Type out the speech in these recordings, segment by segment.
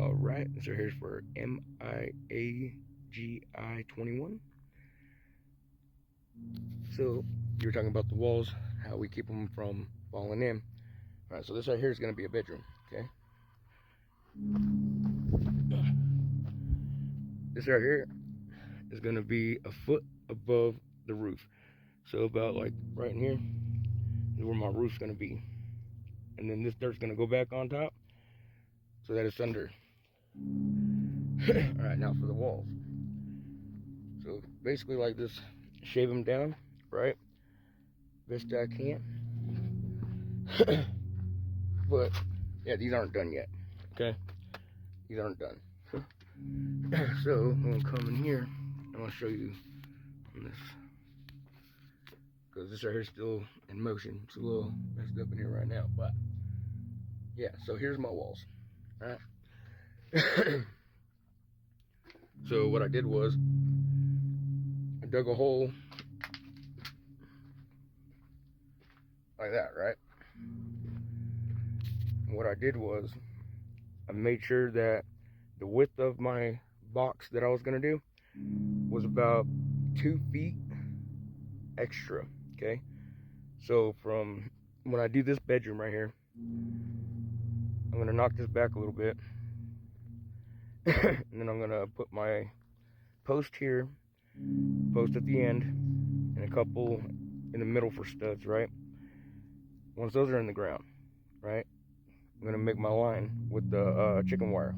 Alright, so here's for MIAGI21. So, you were talking about the walls, how we keep them from falling in. Alright, so this right here is going to be a bedroom, okay? This right here is going to be a foot above the roof. So about like right in here is where my roof's going to be. And then this dirt's going to go back on top so that it's under. Alright, now for the walls. So basically like this, shave them down, right? Best I can. But yeah, these aren't done yet, okay? These aren't done. So I'm gonna come in here. I'm gonna show you on this, because this right here is still in motion. It's a little messed up in here right now, but yeah. So here's my walls. All right. So what I did was I dug a hole like that, right? And what I did was I made sure that the width of my box that I was gonna do was about 2 feet extra, okay? So from when I do this bedroom right here, I'm gonna knock this back a little bit, and then I'm gonna put my post here, post at the end, and a couple in the middle for studs, right? Once those are in the ground, right, I'm gonna make my line with the chicken wire.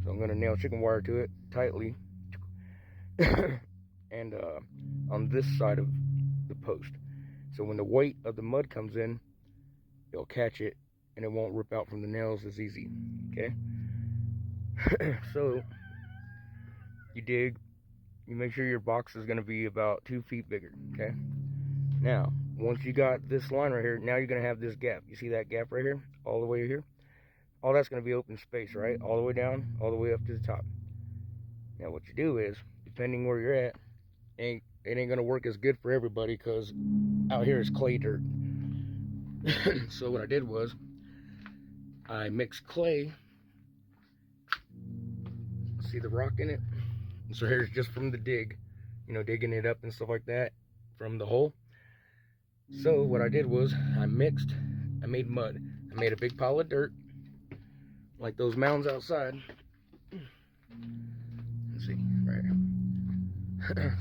So I'm gonna nail chicken wire to it tightly, and on this side of the post. So when the weight of the mud comes in, it'll catch it and it won't rip out from the nails as easy, okay? So you dig, you make sure your box is gonna be about 2 feet bigger, okay? Now, once you got this line right here, now you're gonna have this gap. You see that gap right here, all the way here? All that's gonna be open space, right? All the way down, all the way up to the top. Now what you do is, depending where you're at, it ain't gonna work as good for everybody, because out here is clay dirt. So what I did was I mixed clay. See the rock in it? So here's just from the dig, you know, digging it up and stuff like that from the hole. So what I did was I made mud. I made a big pile of dirt, like those mounds outside. Let's see, right here.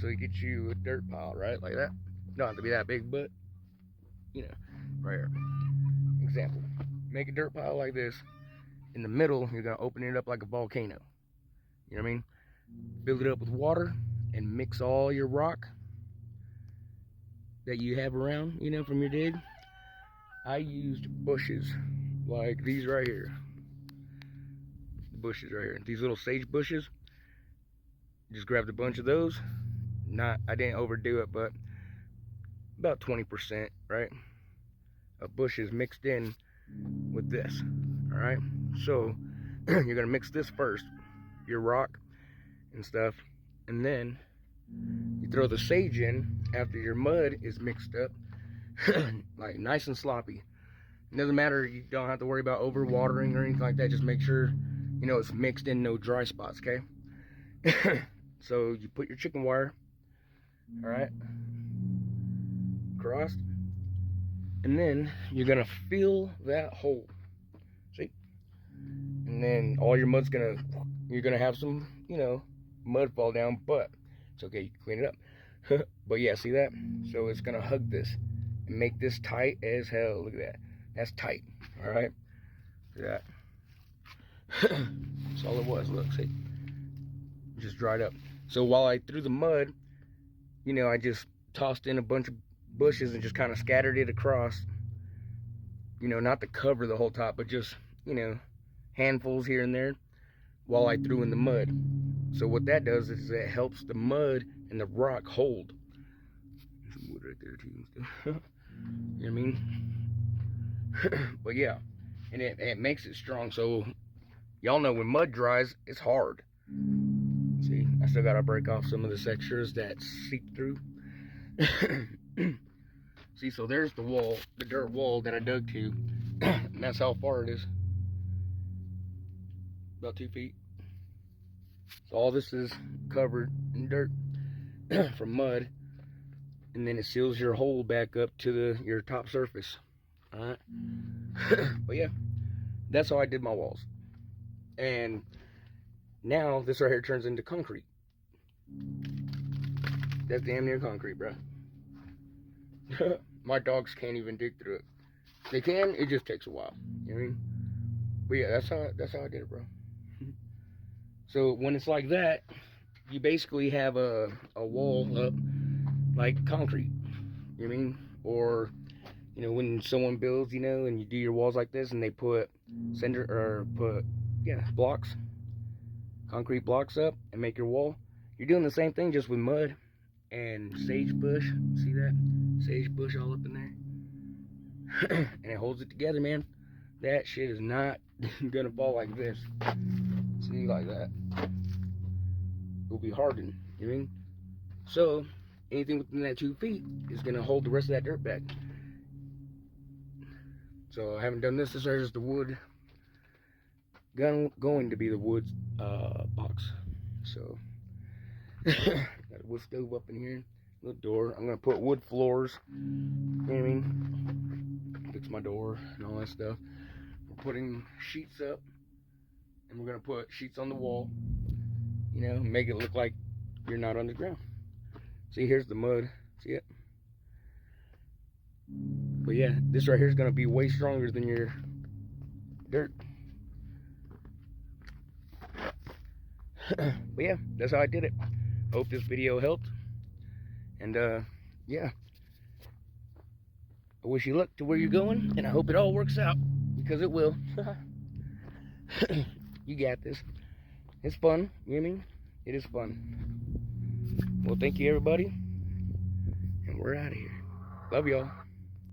So you get you a dirt pile, right, like that. Don't have to be that big, but you know, right here. Example, make a dirt pile like this. In the middle, you're gonna open it up like a volcano. You know what I mean? Fill it up with water and mix all your rock that you have around, you know, from your dig. I used bushes like these right here. The bushes right here. These little sage bushes. Just grabbed a bunch of those. I didn't overdo it, but about 20%, right? Of bushes mixed in with this. All right. So you're gonna mix this first, your rock and stuff, and then you throw the sage in after your mud is mixed up, like nice and sloppy. It doesn't matter, you don't have to worry about over watering or anything like that. Just make sure, you know, it's mixed in, no dry spots, okay? So you put your chicken wire, all right, crossed, and then you're gonna fill that hole, see? And then all your mud's you're gonna have some, you know, mud fall down, but it's okay, you can clean it up. But yeah, see that? So it's gonna hug this and make this tight as hell. Look at that. That's tight. All right. Look at that. That's all it was. Look, see, it just dried up. So while I threw the mud, you know, I just tossed in a bunch of bushes and just kind of scattered it across. You know, not to cover the whole top, but just, you know, handfuls here and there while I threw in the mud. So what that does is it helps the mud and the rock hold. There's some wood right there too. You know what I mean? But yeah, and it makes it strong. So y'all know when mud dries, it's hard. See, I still gotta break off some of this extras that seep through. See, so there's the wall, the dirt wall that I dug to. And that's how far it is. about 2 feet. So all this is covered in dirt from mud, and then it seals your hole back up to your top surface. All right. But yeah, that's how I did my walls. And now this right here turns into concrete. That's damn near concrete, bro. My dogs can't even dig through it. They can, it just takes a while. You know what I mean? But yeah, that's how I did it, bro. So when it's like that, you basically have a wall up like concrete. You know what I mean? Or, you know, when someone builds, you know, and you do your walls like this and they put blocks, concrete blocks up and make your wall. You're doing the same thing just with mud and sagebush. See that? Sagebush all up in there. And it holds it together, man. That shit is not gonna fall like this. See, like that. It'll be hardened, you know what I mean? So, anything within that 2 feet is gonna hold the rest of that dirt back. So, I haven't done this. This is the wood. Going to be the wood box. So, got a wood stove up in here. Little door. I'm gonna put wood floors. You know what I mean? Fix my door and all that stuff. We're putting sheets up, and we're gonna put sheets on the wall. You know, make it look like you're not on the ground. See, here's the mud. See it? But yeah, this right here is gonna be way stronger than your dirt. But yeah, that's how I did it. Hope this video helped. And yeah, I wish you luck to where you're going, and I hope it all works out, because it will. You got this. It's fun, you know what I mean? It is fun. Well, thank you, everybody, and we're out of here. Love y'all.